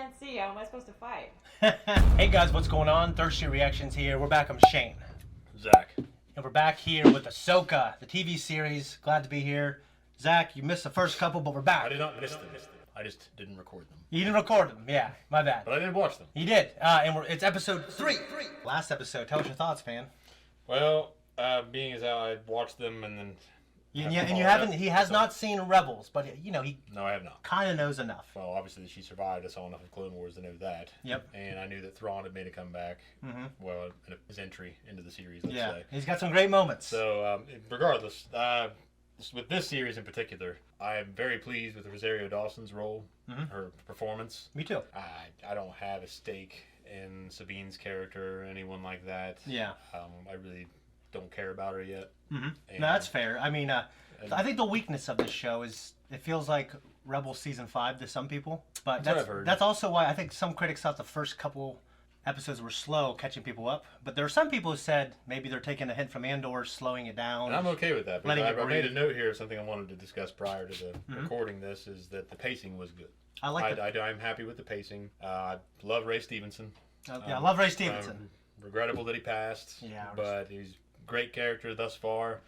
can't see. How am I supposed to fight? Hey guys, what's going on? Thirsty Reactions here. We're back. I'm Shane. Zach. And we're back here with Ahsoka, the TV series. Glad to be here. Zach, you missed the first couple, but we're back. I did not miss them. I just didn't record them. You didn't record them. Yeah, my bad. But I did watch them. You did. And it's episode 3. Last episode. Tell us your thoughts, man. Well, being as how I watched them and then... He has not seen Rebels, but he No, I have not. kind of knows enough. Well, obviously she survived. I saw enough of Clone Wars to know that. Yep. And I knew that Thrawn had made a comeback. Mm-hmm. Well, his entry into the series, let's say. He's got some great moments. So, regardless, with this series in particular, I am very pleased with Rosario Dawson's role, her performance. Me too. I don't have a stake in Sabine's character or anyone like that. Yeah. I really don't care about her yet. Mm-hmm. No, that's fair. I mean, I think the weakness of this show is it feels like Rebels Season 5 to some people. But that's also why I think some critics thought the first couple episodes were slow catching people up. But there are some people who said maybe they're taking a hint from Andor, slowing it down. And I'm okay with that. But I made a note here of something I wanted to discuss prior to the recording this, is that the pacing was good. I like it. I'm happy with the pacing. I love Ray Stevenson. I love Ray Stevenson. Regrettable that he passed. Yeah. But he's a great character thus far.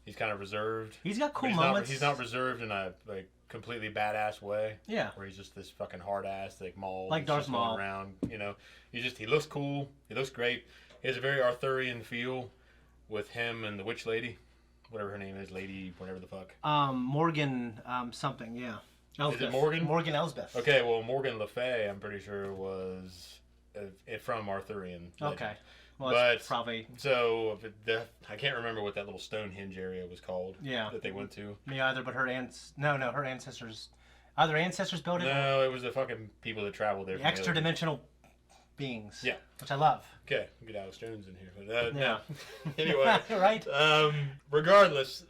He's kind of reserved. He's got cool moments. He's not reserved in a completely badass way. Yeah. Where he's just this fucking hard ass, like Maul. Like Darth Maul. Around, he looks cool. He looks great. He has a very Arthurian feel with him and the witch lady, whatever her name is, lady, whatever the fuck. Morgan, something, yeah. Elsbeth. Is it Morgan? Morgan Elsbeth. Okay, well, Morgan Le Fay, I'm pretty sure, was from Arthurian. Legend. Okay. Well, but probably. So I can't remember what that little Stonehenge area was called. Yeah. That they went to. Me either, but her her ancestors, either ancestors built it. No, it was the fucking people that traveled there. The extra dimensional beings. Yeah. Which I love. Okay, get Alex Jones in here. But, yeah. No. Anyway. Right. Regardless,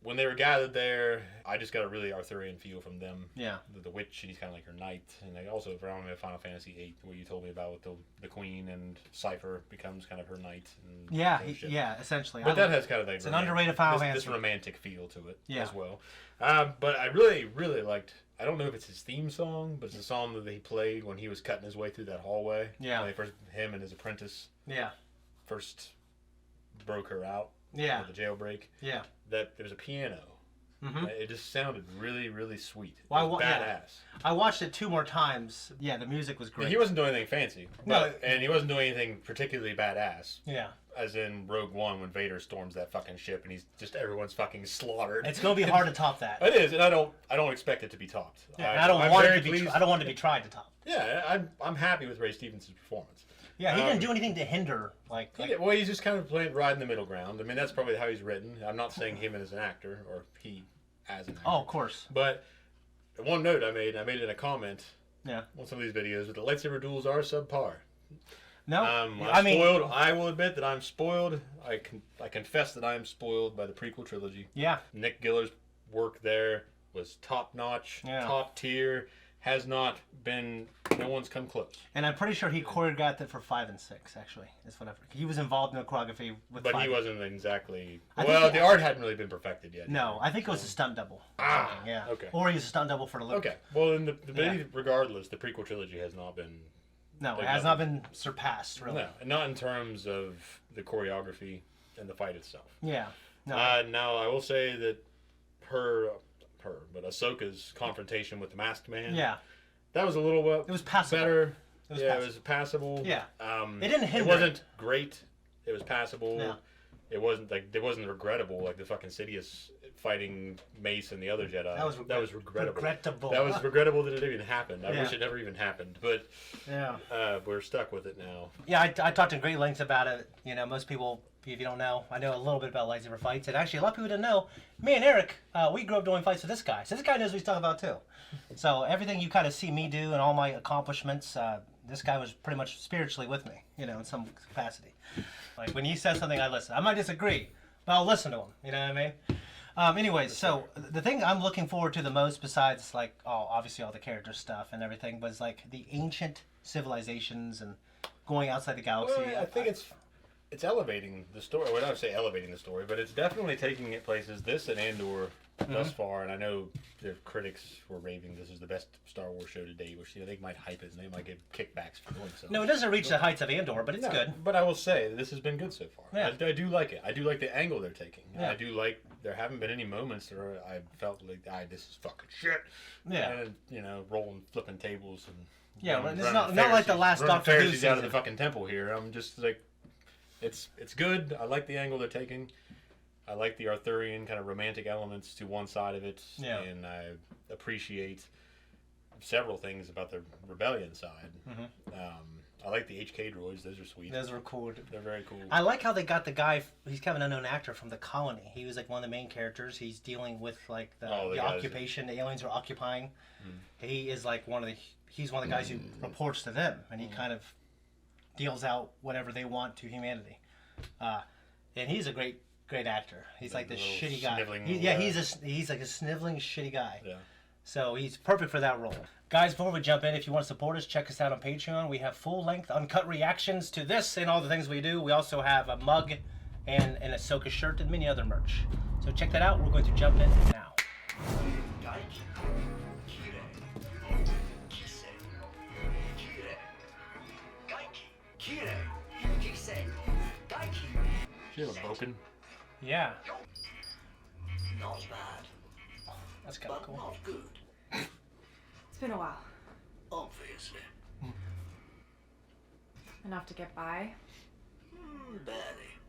when they were gathered there, I just got a really Arthurian feel from them. Yeah. The witch, she's kind of like her knight. And they also around me Final Fantasy VIII, where you told me about with the queen and Cypher becomes kind of her knight. And yeah, essentially. But that has kind of like... It's an underrated Final Fantasy. This romantic feel to it as well. Yeah. But I really, really liked... I don't know if it's his theme song, but it's a song that he played when he was cutting his way through that hallway. Yeah. When him and his apprentice first broke her out. Yeah. With the jailbreak. Yeah. That there was a piano. Mm-hmm. It just sounded really, really sweet. Well, badass. Yeah. I watched it 2 more times. Yeah, the music was great. And he wasn't doing anything fancy. And he wasn't doing anything particularly badass. Yeah. As in Rogue One when Vader storms that fucking ship and everyone's fucking slaughtered. It's gonna be hard to top that. It is, and I don't expect it to be topped. Yeah, I don't want it to be tried to top. Yeah, I'm happy with Ray Stevenson's performance. Yeah, he didn't do anything to hinder, Well, he's just kind of riding the middle ground. I mean, that's probably how he's written. I'm not saying him as an actor, or he as an actor. Oh, of course. But one note I made in a comment on some of these videos, but the lightsaber duels are subpar. No, I will admit that I'm spoiled. I confess that I am spoiled by the prequel trilogy. Yeah. Nick Giller's work there was top-notch, top tier. Has not been, no one's come close. And I'm pretty sure he choreographed it for 5 and 6, actually. He was involved in the choreography with 5. But he wasn't exactly, the art hadn't really been perfected yet. No, I think it was a stunt double. Yeah. Okay. Or he was a stunt double for the Luke. Okay. Well, regardless, the prequel trilogy has not been... No, it has not been surpassed, really. No, not in terms of the choreography and the fight itself. Yeah. No. Now, I will say that but Ahsoka's confrontation with the Masked Man. Yeah. That was a little it was passable. Better. It was passable. Yeah. It didn't hinder. It wasn't great. It was passable. Yeah. It wasn't regrettable like the fucking Sidious fighting Mace and the other Jedi. That was regrettable. That was regrettable that it even happened. I wish it never even happened. But we're stuck with it now. Yeah, I talked in great lengths about it. Most people, if you don't know, I know a little bit about lightsaber fights. And actually, a lot of people didn't know. Me and Eric, we grew up doing fights with this guy. So this guy knows what he's talking about too. So everything you kind of see me do and all my accomplishments, this guy was pretty much spiritually with me, in some capacity. Like when he says something, I listen. I might disagree, but I'll listen to him. You know what I mean? Anyways, so the thing I'm looking forward to the most, besides obviously all the character stuff and everything, was the ancient civilizations and going outside the galaxy. Well, I think it's elevating the story. Well, I don't say elevating the story, but it's definitely taking it places. This and Andor thus far, and I know the critics were raving this is the best Star Wars show to date, which they might hype it and they might get kickbacks for doing so. No, it doesn't reach the heights of Andor, but it's good. But I will say this has been good so far. Yeah. I do like it. I do like the angle they're taking. Yeah. I do like there haven't been any moments where I felt like this is fucking shit. Yeah. And rolling, flipping tables and it's not like the last Doctor Who season. Out of the fucking temple here. I'm just like, it's good. I like the angle they're taking. I like the Arthurian kind of romantic elements to one side of it, and I appreciate several things about the rebellion side. I like the HK droids; those are sweet. Those are cool. They're very cool. I like how they got the guy. He's kind of an unknown actor from the colony. He was like one of the main characters. He's dealing with like the occupation the aliens are occupying. He is like he's one of the guys who reports to them, and he kind of deals out whatever they want to humanity. And he's a great actor. He's like this shitty guy. He's like a sniveling shitty guy. Yeah. So he's perfect for that role. Guys, before we jump in, if you want to support us, check us out on Patreon. We have full-length, uncut reactions to this and all the things we do. We also have a mug and an Ahsoka shirt and many other merch. So check that out. We're going to jump in now. She have a broken? Yeah. Not bad. That's kind of cool. Not good. It's been a while. Obviously. Enough to get by? Barely.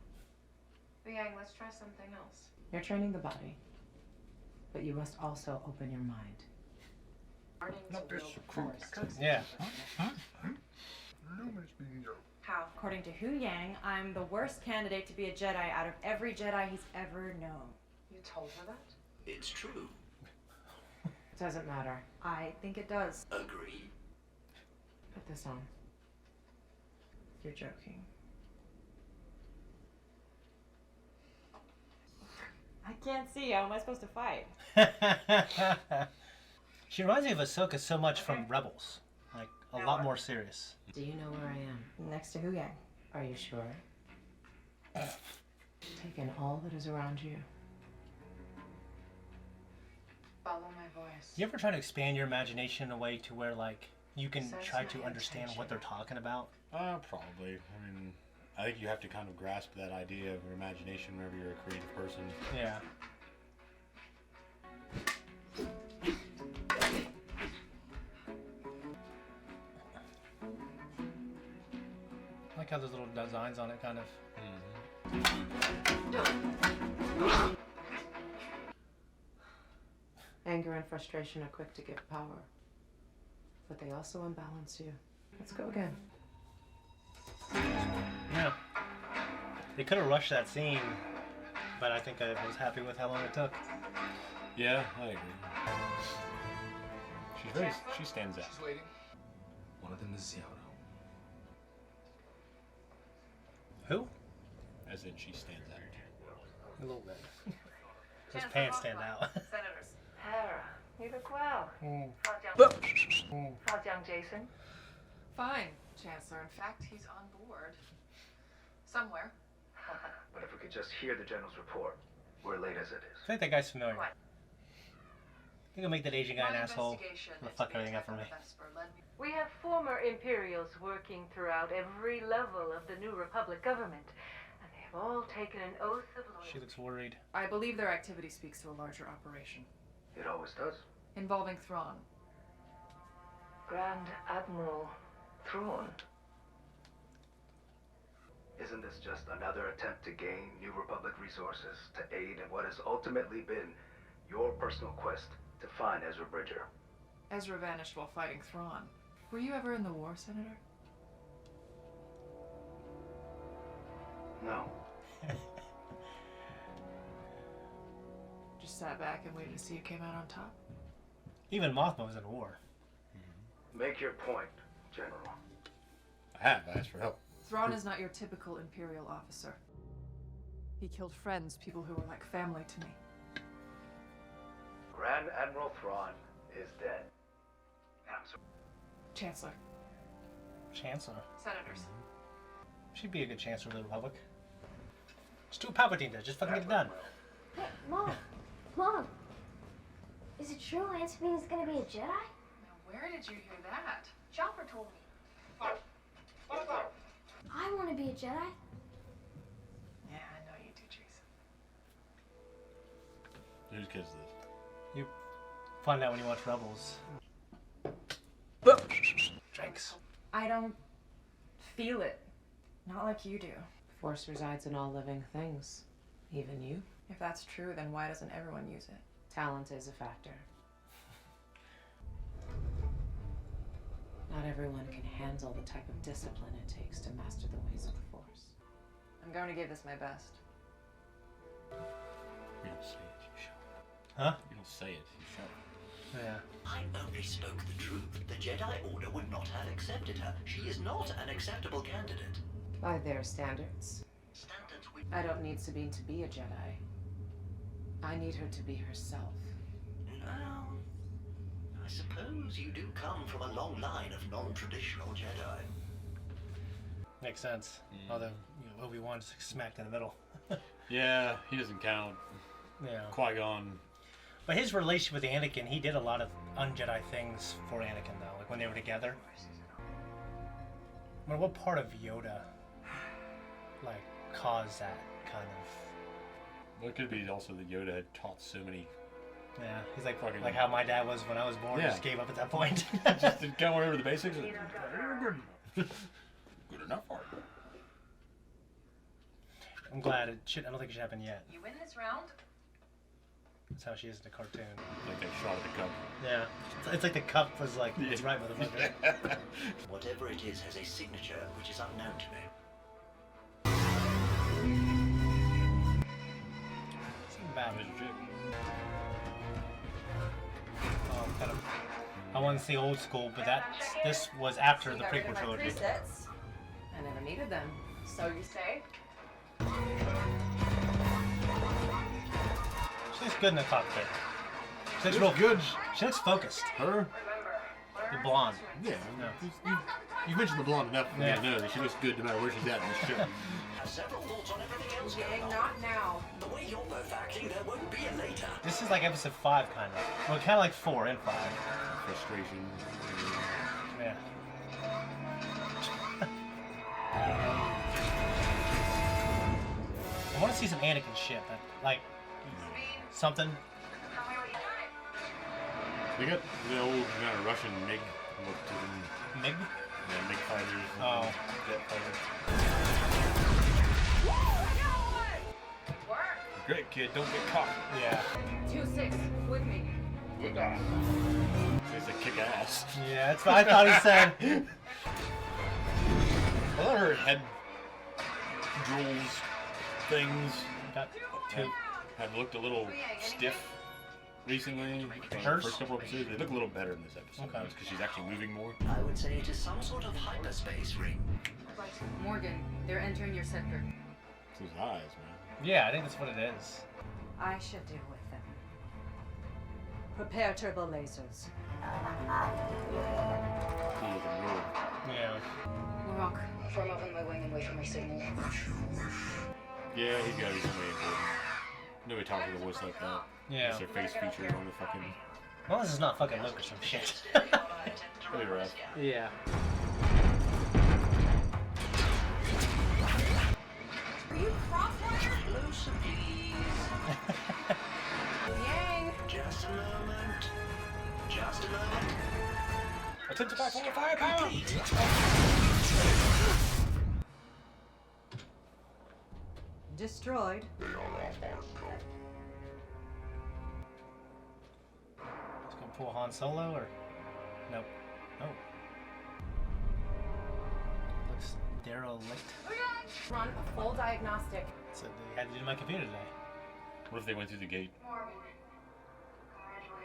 Yang, let's try something else. You're training the body, but you must also open your mind. Yeah. How? According to Hu Yang, I'm the worst candidate to be a Jedi out of every Jedi he's ever known. You told her that? It's true. Doesn't matter. I think it does. Agreed. Put this on. You're joking. I can't see. How am I supposed to fight? She reminds me of Ahsoka so much from Rebels. Like, a lot more serious. Do you know where I am? Next to Hu Yang. Are you sure? Take in all that is around you. Follow my voice. You ever try to expand your imagination in a way to where, like, you can try to understand what they're talking about? Probably. I mean, I think you have to kind of grasp that idea of your imagination whenever you're a creative person. Yeah. I like how there's little designs on it, kind of. Anger and frustration are quick to give power, but they also imbalance you. Let's go again. Yeah. They could have rushed that scene, but I think I was happy with how long it took. Yeah, I agree. She stands out. She's waiting. One of them is Zero. Who? As in, she stands out. A little bit. His pants stand out. Senators. Hera, you look well. How's young Jason? Fine, Chancellor. In fact, he's on board. Somewhere. But if we could just hear the General's report, we're late as it is. I think that guy's familiar. What? I think I'll make that Asian guy an asshole. He'll fuck everything up for me. We have former Imperials working throughout every level of the New Republic government, and they have all taken an oath of loyalty. She looks worried. I believe their activity speaks to a larger operation. It always does. Involving Thrawn. Grand Admiral Thrawn. Isn't this just another attempt to gain New Republic resources to aid in what has ultimately been your personal quest to find Ezra Bridger? Ezra vanished while fighting Thrawn. Were you ever in the war, Senator? No. Just sat back and waited to see who came out on top? Even Mothma was in a war. Make your point, General. I have. I asked for help. Thrawn is not your typical Imperial officer. He killed friends, people who were like family to me. Grand Admiral Thrawn is dead. And I'm sorry. Chancellor. Chancellor. Senators. She'd be a good Chancellor of the Republic. Just do what Palpatine does. Just fucking get it done. Hey, Mom! Mom! Is it true Aunt Sabine's gonna be a Jedi? Now, where did you hear that? Chopper told me. I want to be a Jedi. Yeah, I know you do, Jason. Whose kid's this? You find out when you watch Rebels. Drinks. I don't feel it. Not like you do. Force resides in all living things. Even you. If that's true, then why doesn't everyone use it? Talent is a factor. Not everyone can handle the type of discipline it takes to master the ways of the Force. I'm going to give this my best. You don't say it, you show it. Huh? You don't say it, you show it. Yeah. I only spoke the truth. The Jedi Order would not have accepted her. She is not an acceptable candidate. By their standards. Standards we... I don't need Sabine to be a Jedi. I need her to be herself. Well, I suppose you do come from a long line of non-traditional Jedi. Makes sense. Although Obi-Wan's smacked in the middle. Yeah, he doesn't count. Yeah. Qui-Gon. But his relationship with Anakin, he did a lot of un-Jedi things for Anakin, though. Like when they were together. I mean, what part of Yoda, like, caused that kind of... Well, it could be also that Yoda had taught so many. Yeah, he's like Fucking- how my dad was when I was born. Yeah. Just gave up at that point. Just didn't count whatever the basics. Good enough. Good enough for it. I'm glad it should. I don't think it should happen yet. You win this round? That's how she is in the cartoon. Like they shot at the cup. Yeah, it's like the cup was like, it's right, motherfucker. Whatever it is has a signature which is unknown to me. Bad. Oh, kind of. I want to see old school, but this was after the prequel trilogy. Presets. I never needed them. So you say? She looks good in the cockpit. She looks real good. She looks focused. Her? The blonde. Yeah. You mentioned the blonde enough for me to know that she looks good no matter where she's at in this ship. Have several thoughts on everything else Yeah, going on. not now. The way you're both acting, there won't be a later. This is like episode 5, kind of. Well, kind of like 4 and 5. Frustration. Yeah. I want to see some Anakin shit, like something. They got the old kind of Russian MiG look to them. MiG? Yeah, MiG fighters. Oh. Jet fighters. Great kid, don't get caught. Yeah. 2-6, with me. It's a kick ass. Yeah, that's what I thought he said. I thought her head drools things Got 2. have looked a little stiff recently. Hers? First couple episodes, they look a little better in this episode. Okay. Because she's actually moving more. I would say it is some sort of hyperspace ring. Morgan, they're entering your sector. It's his eyes, man. Yeah, I think that's what it is. I should deal with them. Prepare turbo lasers. Cool looking road. Yeah. Rock. Form up on my wing and wait for my signal. Yeah, he's gotta be somebody important. Nobody talks with a voice like that. Yeah. It's their face featured on the fucking. Well, this is not fucking Luke or some shit. Really rough. Yeah. Are you crosswise? Closer, please. Yang! Just a moment. Just a moment. Attempt to back on the firepower! Destroyed. Just gonna pull Han Solo or nope. Oh. Looks derelict. Run a full diagnostic. So they had to do my computer today. What if they went through the gate?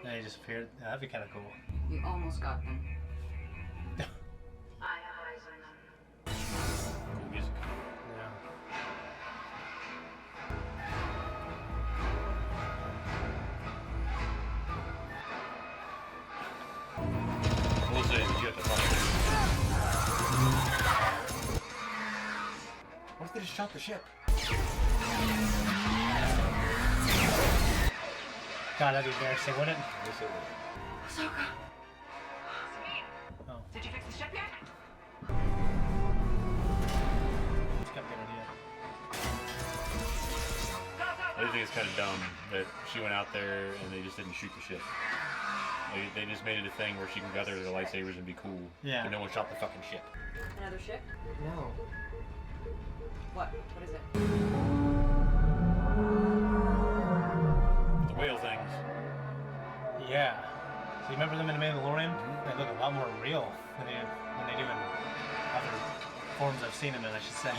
And they just appeared. That'd be kind of cool. You almost got them. Cool music. Yeah. We'll say that you have to talk. What if they just shot the ship? God, that'd be embarrassing, wouldn't it? Yes, it would. Ahsoka. Oh. Did you fix the ship yet? It's got a good idea. I just think it's kind of dumb that she went out there and they just didn't shoot the ship. They just made it a thing where she can go out there with the lightsabers and be cool. Yeah. But no one shot the fucking ship. Another ship? No. What? What is it? The whale things. Yeah. So you remember them in The Mandalorian? They look a lot more real than they do in other forms I've seen them in, I should say.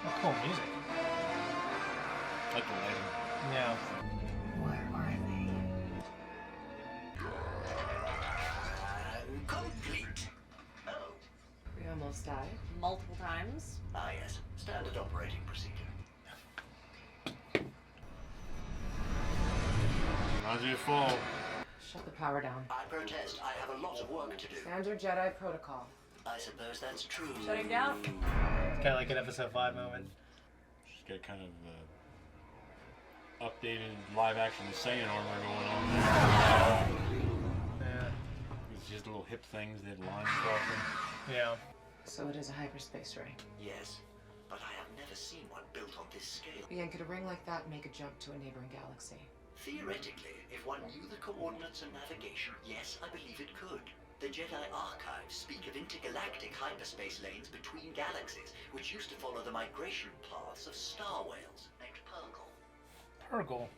Oh, cool music. Like the lighting. Yeah. Where are they? Complete. Oh. We almost died. Multiple times? Ah, yes. Standard operating procedure. Reminds me of Fall. Shut the power down. I protest. I have a lot of work to do. Standard Jedi protocol. I suppose that's true. Shutting down? It's kind of like an episode 5 moment. She's got kind of updated live action Saiyan armor going on there. Yeah. It's just little hip things that had lines across them. Yeah. So it is a hyperspace ray. Yes, but I have never seen one built on this scale. Ian, could a ring like that make a jump to a neighboring galaxy? Theoretically, if one knew the coordinates and navigation, yes, I believe it could. The Jedi archives speak of intergalactic hyperspace lanes between galaxies, which used to follow the migration paths of star whales named Purgle. Purgle.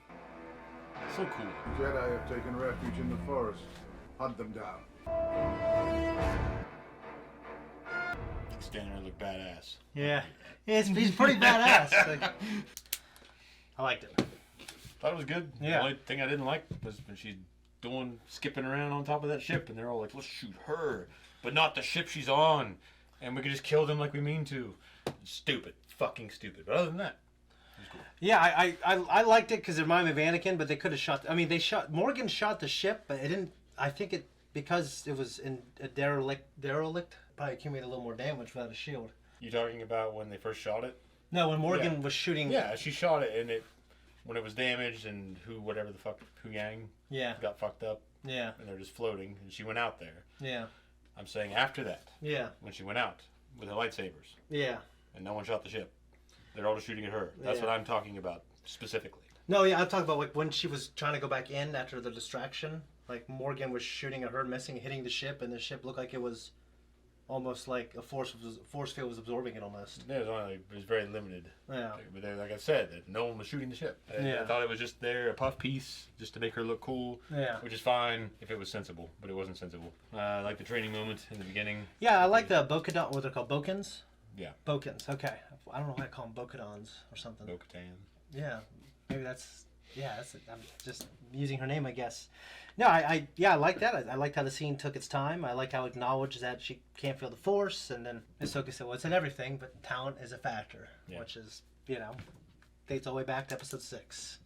So cool. Jedi have taken refuge in the forest. Hunt them down. Standing there look badass. Yeah. He's pretty badass. Like, I liked it. Thought it was good. Yeah. The only thing I didn't like was when she's skipping around on top of that ship, and they're all like, let's shoot her, but not the ship she's on, and we could just kill them like we mean to. Stupid. Fucking stupid. But other than that, it was cool. Yeah, I liked it because it reminded me of Anakin, but they could have shot. I mean, Morgan shot the ship, but it didn't. I think it because it was in a derelict, probably accumulated a little more damage without a shield. You talking about when they first shot it? No, when Morgan was shooting. Yeah, she shot it, and when it was damaged, and Hu Yang got fucked up. Yeah. And they're just floating, and she went out there. Yeah. I'm saying after that. Yeah. When she went out with her lightsabers. Yeah. And no one shot the ship. They're all just shooting at her. That's what I'm talking about specifically. No, yeah, I'm talking about like when she was trying to go back in after the distraction. Like Morgan was shooting at her, hitting the ship, and the ship looked like it was almost like a force field was absorbing it almost. Yeah, it was very limited. Yeah. But like I said, that no one was shooting the ship. I thought it was just there, a puff piece, just to make her look cool. Yeah. Which is fine if it was sensible, but it wasn't sensible. I like the training moment in the beginning. Yeah, I like the Bo-Katan, what they're called, Bokans? Yeah. Bokans, okay. I don't know why I call them Bo-Katans or something. Bo-Katan. Yeah, maybe that's I'm just using her name, I guess. No, I like that. I liked how the scene took its time. I like how it acknowledged that she can't feel the Force, and then Ahsoka said, well, it's in everything, but talent is a factor, which is, dates all the way back to episode 6.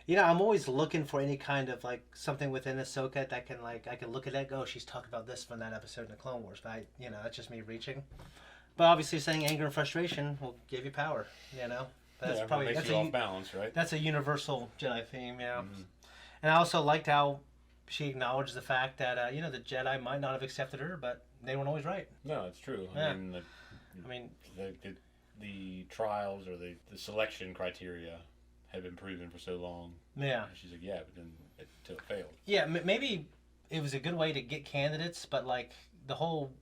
Yeah. I'm always looking for any kind of, like, something within Ahsoka that can, like, I can look at that and go, oh, she's talking about this from that episode in the Clone Wars, but, that's just me reaching. But obviously saying anger and frustration will give you power, That's probably makes you off balance, right? That's a universal Jedi theme, yeah. Mm-hmm. And I also liked how she acknowledged the fact that the Jedi might not have accepted her, but they weren't always right. No, it's true. Yeah. I mean, the trials or the selection criteria have been proven for so long. Yeah. And she's like, yeah, but then it failed. Yeah, maybe it was a good way to get candidates, but like the whole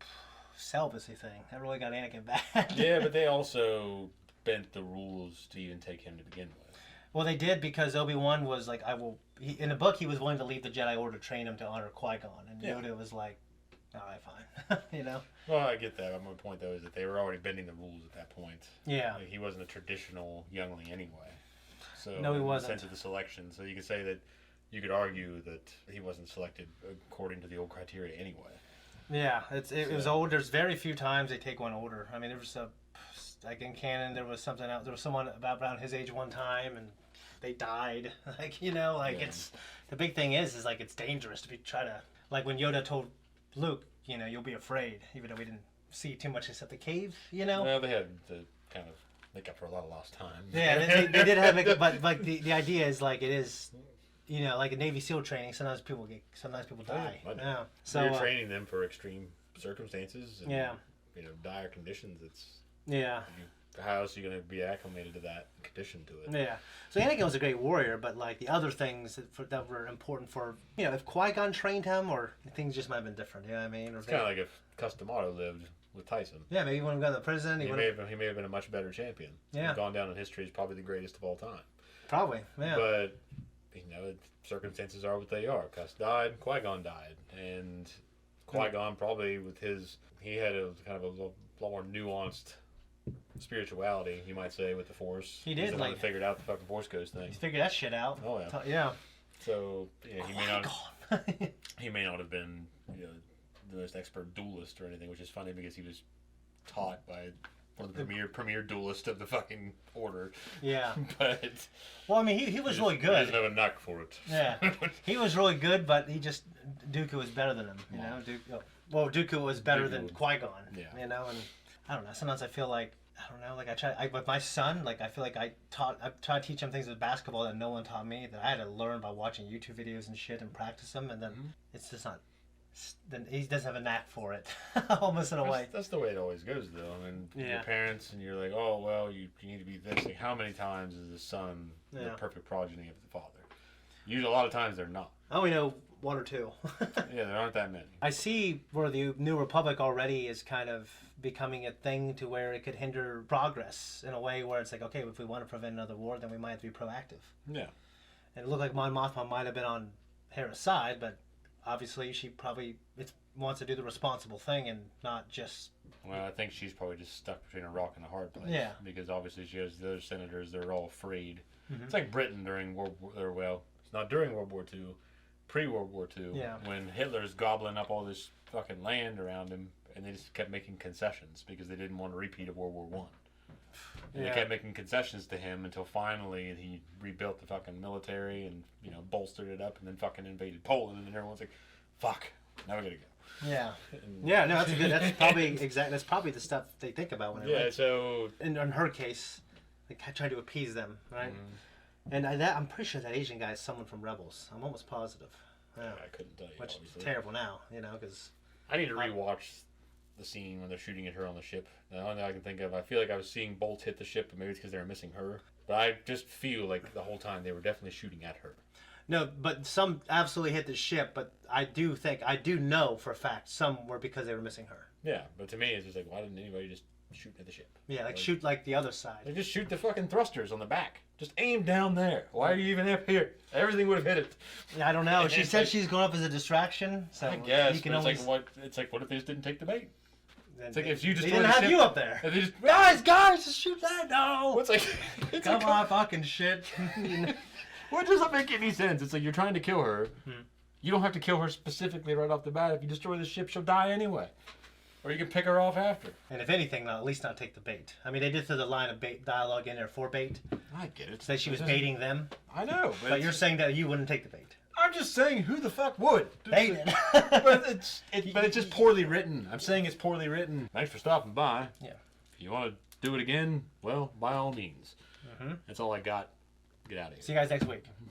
celibacy thing that really got Anakin bad. Yeah, but they also bent the rules to even take him to begin with. Well, they did because Obi-Wan was like, in the book, he was willing to leave the Jedi Order to train him to honor Qui-Gon. And Yoda was like, all right, fine. Well, I get that. My point, though, is that they were already bending the rules at that point. Yeah. Like, he wasn't a traditional youngling anyway. So, no, he wasn't. In the sense of the selection. So you could say that, you could argue that he wasn't selected according to the old criteria anyway. Yeah, it was old. There's very few times they take one older. I mean, there was like in canon, there was something else. There was someone about around his age one time, and they died. It's the big thing is like it's dangerous to try to, like when Yoda told Luke, you'll be afraid, even though we didn't see too much except the cave. Well, they had the kind of make up for a lot of lost time. Yeah, they did have it, but like the idea is like it is, you know, like a Navy SEAL training. Sometimes people die. Yeah. So you're training them for extreme circumstances. And, you know, dire conditions. How else are you going to be acclimated to that, conditioned to it? Yeah. So Anakin was a great warrior, but like the other things that were important for, you know, if Qui-Gon trained him, or things just might have been different. You know what I mean? Or it's kind of like if Custom Auto lived with Tyson. Yeah, maybe he wouldn't have gone to prison. He may have been a much better champion. Yeah. He's gone down in history as probably the greatest of all time. Probably, yeah. But, you know, circumstances are what they are. Cuss died, Qui-Gon died. And Qui-Gon probably he had a kind of a lot more nuanced spirituality, you might say, with the Force. He did. He's the one that figured out the fucking Force Ghost thing. He figured that shit out. Oh, yeah. Yeah. So, yeah, he may not have been, you know, the most expert duelist or anything, which is funny because he was taught by one of the premier duelist of the fucking order. Yeah. But well, I mean, he was really good. He doesn't have a knack for it. Yeah. He was really good, but Dooku was better than him. You know, Dooku was better than Qui-Gon. Yeah. You know, and I don't know. Sometimes I feel like with my son, like I feel like I tried to teach him things with basketball that no one taught me, that I had to learn by watching YouTube videos and shit and practice them, and then it's just not. Then he doesn't have a knack for it, almost in a way. That's the way it always goes, though. I mean, your parents, and you're like, oh well, you need to be this. Like, how many times is the son the perfect progeny of the father? Usually, a lot of times they're not. I only know one or two. Yeah, there aren't that many. I see where the New Republic already is kind of becoming a thing to where it could hinder progress in a way where it's like, okay, if we want to prevent another war, then we might have to be proactive. Yeah. And it looked like Mon Mothma might have been on Hera's side, but obviously she probably wants to do the responsible thing and not just... Well, I think she's probably just stuck between a rock and a hard place. Yeah. Because obviously she has the other senators, they're all freed. Mm-hmm. It's like Britain during it's not during World War II, pre-World War II, when Hitler's gobbling up all this fucking land around him, and they just kept making concessions because they didn't want a repeat of World War I. And they kept making concessions to him until finally he rebuilt the fucking military and, you know, bolstered it up, and then fucking invaded Poland, and then everyone's like, fuck, now we gotta go. Yeah. Yeah, no, that's probably that's probably the stuff they think about when they so in her case, they try to appease them, right? And I'm pretty sure that Asian guy is someone from Rebels. I'm almost positive. Yeah. I couldn't tell you. Which is terrible now, you know, because I need to rewatch the scene when they're shooting at her on the ship. The only thing I can think of, I feel like I was seeing bolts hit the ship, but maybe it's because they were missing her. But I just feel like the whole time they were definitely shooting at her. No, but some absolutely hit the ship, but I do know for a fact some were because they were missing her. Yeah, but to me it's just like, why didn't anybody just shoot at the ship? Yeah, like shoot like the other side. They just shoot the fucking thrusters on the back. Just aim down there. Why are you even up here? Everything would have hit it. Yeah, I don't know. She said she's going up as a distraction. So I guess. You can always... it's like what if they just didn't take the bait? It's like if you just they didn't have you up there. They just, guys, just shoot that. No. It's like come on, fucking shit. Well, it doesn't make any sense. It's like you're trying to kill her. You don't have to kill her specifically right off the bat. If you destroy the ship, she'll die anyway. Or you can pick her off after. And if anything, at least not take the bait. I mean, they did throw the line of bait dialogue in there for bait. I get it. Say she was baiting them. I know. But you're saying that you wouldn't take the bait. I'm just saying, who the fuck would? They did. but it's just poorly written. I'm saying it's poorly written. Thanks for stopping by. Yeah. If you want to do it again, well, by all means. That's all I got. Get out of here. See you guys next week.